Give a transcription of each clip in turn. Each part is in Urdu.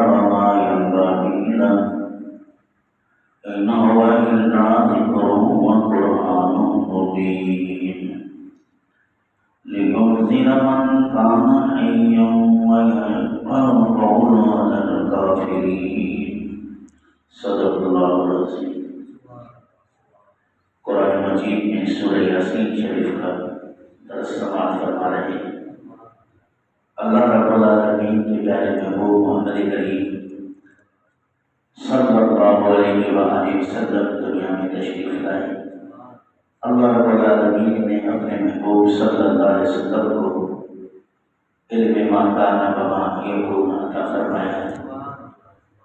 وما ينبغي له إن هو إلا ذكر وقرآن مبين لينذر من كان حيا ويحق القول على الكافرين صدق الله العظيم۔ قرآن مجید میں سورہ یاسین شریف کا درس سماعت فرما رہے ہیں۔ اللہ رب العالمین کے پیارے محبوب محمد کریم صلی اللہ علیہ وآلہ وسلم دنیا میں تشریف لائے۔ اللہ رب العالمین نے اپنے محبوب صلی اللہ علیہ وسلم کو علم ما کان وما یکون عطا فرمایا۔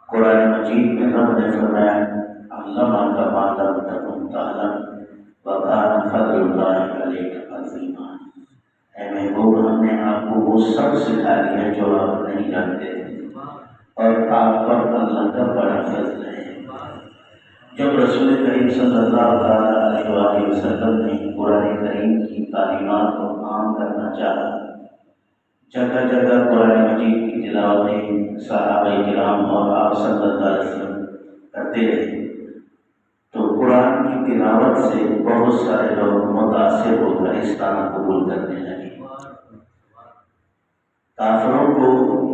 قرآن مجید میں رب نے فرمایا علمک ما لم تکن تعلم وکان فضل اللہ علیک عظیما۔ اے محبوب، ہم نے آپ کو وہ سب سکھا دیا جو آپ نہیں جانتے تھے، اور آپ پر اللہ کا بڑا فضل ہے۔ جب رسول کریم صلی اللہ علیہ وآلہ وسلم نے قرآن کریم کی تعلیمات کو عام کرنا چاہا، جگہ جگہ قرآن مجید کی تلاوتیں صحابہ کرام اور آپ صلی اللہ علیہ وسلم کرتے رہے، تو قرآن کی تلاوت سے بہت سارے لوگ متاثر ہو کر اسلام قبول کرنے لگے۔ کافروں کو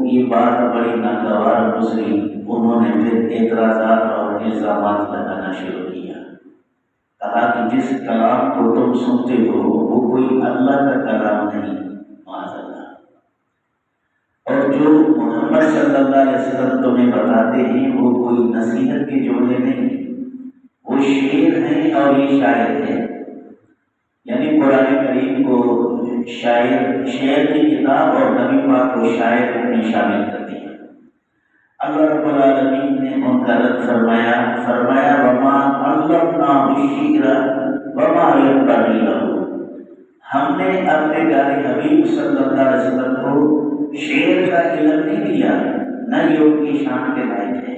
یہ بات بڑی ناگوار گزری، انہوں نے پھر اعتراضات اور الزامات لگانا شروع کیا۔ کہا کہ جس کلام کو تم سنتے ہو وہ کوئی اللہ کا کلام نہیں، معاذ اللہ، اور جو محمد صلی اللہ علیہ وسلم تمہیں بتاتے ہیں وہ کوئی نصیحت کے جملے نہیں، وہ شعر ہیں اور یہ شاعر ہے۔ یعنی قرآن کریم کو شعر کی کتاب اور نبی پاک کو شاعر میں شامل کر دیا۔ اللہ رب العالمین نے ان کا رد فرمایا وما علمناه الشعر وما ينبغي له۔ ہم نے اپنے پیارے حبیب صلی اللہ علیہ وسلم کو شعر کا علم نہیں دیا، نہ یہ ان کی شان کے لائق ہے،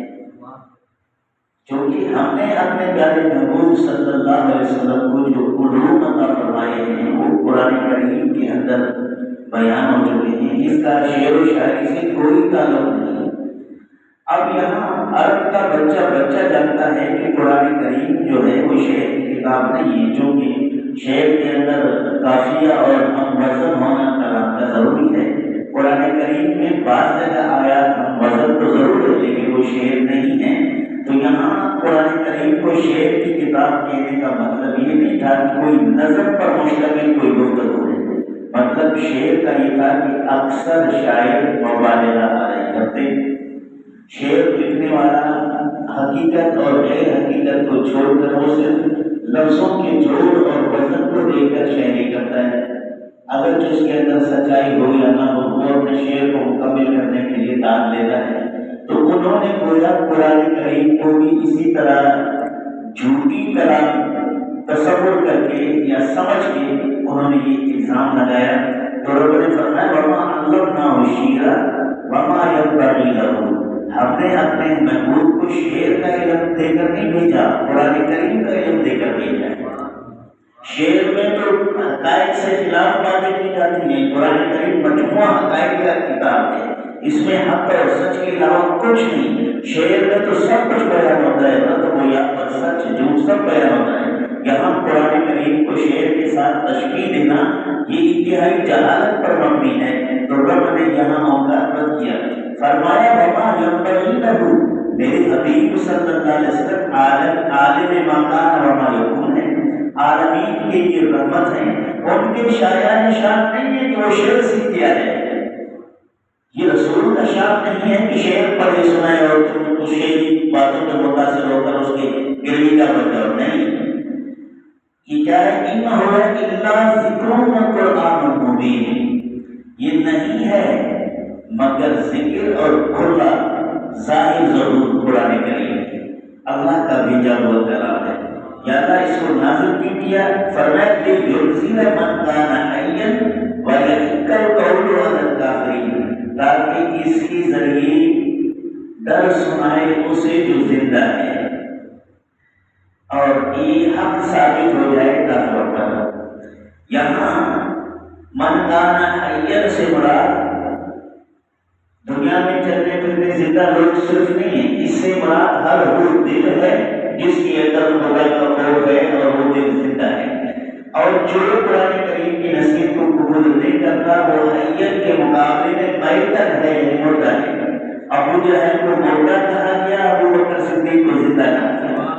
کیونکہ ہم نے اپنے پیارے محبوب صلی اللہ علیہ وسلم کو جو علوم عطا فرمائے ہیں وہ قرآن کریم کے اندر بیان ہو چکے ہیں، اس کا شعر و شاعری سے کوئی تعلق نہیں۔ اب یہاں عرب کا بچہ جانتا ہے کہ قرآن کریم جو ہے وہ شعر کی کتاب نہیں ہے، چونکہ شعر کے اندر قافیہ اور ہم وزن ہونا کلام کا ضروری ہے۔ قرآن کریم میں بعض جگہ آیا ہم وزن تو ضرور ہے لیکن وہ شعر نہیں ہے، تو یہاں قرآن کریم کو شعر کی کتاب کہنے کا مطلب یہ نہیں تھا کہ کوئی نظم پر مشتمل کوئی گفتگو ہے، مطلب شعر کا یہ تھا کہ اکثر شاعر مبالغہ کرتے، شعر لکھنے والا حقیقت اور غیر حقیقت کو چھوڑ کر وہ صرف لفظوں کے جوڑ اور وزن کو دیکھ کر شاعری کرتا ہے، اگر جو اس کے اندر سچائی ہو یا نہ ہو وہ اپنے شعر کو مکمل کرنے کے لیے دان لیتا ہے۔ تو انہوں نے گویا قرآن کریم کو بھی اسی طرح جھوٹی کلام تصور کر کے یا سمجھ کے انہوں نے یہ الزام لگایا۔ تو رب نے فرمایا وما علمناه الشعر وما ينبغي له۔ ہم نے اپنے محبوب کو شعر کا علم دے کر نہیں بھیجا، قرآن کریم کا علم دے کر بھیجا۔ شعر میں تو حقائق سے خلاف باتیں کی جاتی ہیں، قرآن کریم مجموعہ حقائق کا کتاب ہے، اس میں حق اور سچ کے علاوہ کچھ نہیں۔ شعر میں تو سب کچھ بیان ہوتا ہے، نہ تو وہ یا پر سچ جھوٹ سب بیان ہوتا ہے۔ یہاں قرآن کریم کو شعر کے ساتھ تشبیہ دینا یہ انتہائی جہالت پر مبنی ہے، تو رب نے یہاں موقع رد کیا، فرمایا وما ينبغي له۔ میرے حبیب صلی اللہ علیہ وسلم عالم ما کان وما یکون ہے، عالمین کے یہ رحمت ہیں، ان کے شایان شان نہیں ہے کہ وہ شعر سیکھ دیا ہے، یہ رسول کا شان نہیں ہے کہ شعر پڑھے سنائے اور تم اس شعری باتوں میں متاثر ہو کر اس کے گروی کا بن جاؤ، نہیں۔ یہ کیا ہے؟ ان هو الا ذکر وقرآن مبین، یہ نہیں ہے مگر ذکر اور کھلا ظاہر ضرور قرآن کریم ہے، اللہ کا بھیجا ہوا کلام ہے۔ یا اللہ اس کو نازل کیوں کیا؟ فرمایا کہ ینذر من کان حیا ویحق القول علی الکافرین، تاکہ اس کے ذریعے ڈر سنائے اسے جو زندہ ہے اور یہ حق ثابت ہو جائے کافروں پر۔ یہاں من کان حیا سے مراد دنیا میں چلنے پھرنے زندہ زندہ لوگ صرف نہیں ہیں، اس سے مراد ہر وہ دل ہے جس کی اندر خدا کا خوف ہے اور وہ دل زندہ ہے۔ اور جو قرآن کریم کی نصیحت کو قبول نہیں کرتا وہ حیت کے مقابلے میں میتن ہے، یعنی مردہ ہے۔ ابو جہل کو مردہ کہا گیا، ابو بکر صدیق کو زندہ کہا گیا۔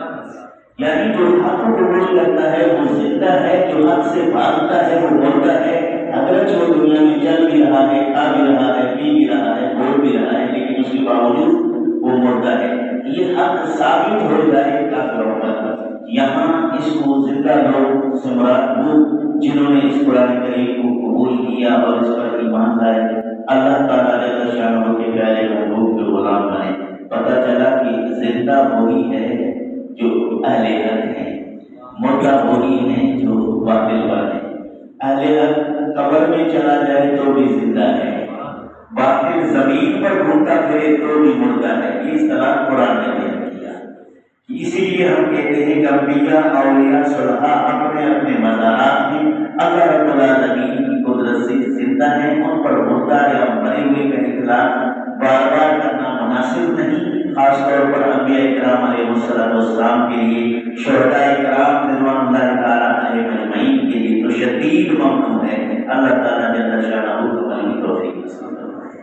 یعنی جو حق کو قبول کرتا ہے وہ زندہ ہے، جو حق سے بھاگتا ہے وہ مردہ ہے۔ اگرچہ وہ دنیا میں چل بھی رہا ہے، کھا بھی رہا ہے، پی بھی رہا ہے، بول بھی رہا ہے، لیکن اس کے باوجود وہ مردہ ہے۔ یہ حق ثابت ہو جائے کافروں پر۔ یہاں اس کو زندہ لوگ سے مراد وہ جنہوں نے اس قرآن کریم کو قبول کیا اور اس پر ایمان لائے، اللہ تعالیٰ جل شانہ کے پیارے محبوب کے غلام بنے۔ پتہ چلا کہ زندہ وہی ہے جو اہل حق ہیں، مردہ وہی ہیں جو باطل والے ہیں۔ اہل حق قبر میں چلا جائے تو بھی زندہ ہے، باطل زمین پر گھومتا پھرے تو بھی مردہ ہے۔ یہ اصطلاح قرآن نے بیان کیا۔ اسی لیے ہم کہتے ہیں کہ انبیاء، اولیاء، صلحاء اپنے اپنے مزارات میں اللہ رب العالمین کی قدرت سے زندہ ہیں۔ ان پر مردہ یا مرے ہوئے کا اطلاق بار بار کرنا مناسب نہیں، خاص طور پر انبیاء کرام علیہ السلام کے لیے، شہداء کرام رضوان اللہ تعالیٰ علیہم اجمعین کے لیے تو شدید ممنوع ہے۔ اللہ تعالیٰ جل شانہ کو عمل کی توفیق نصیب فرمائے۔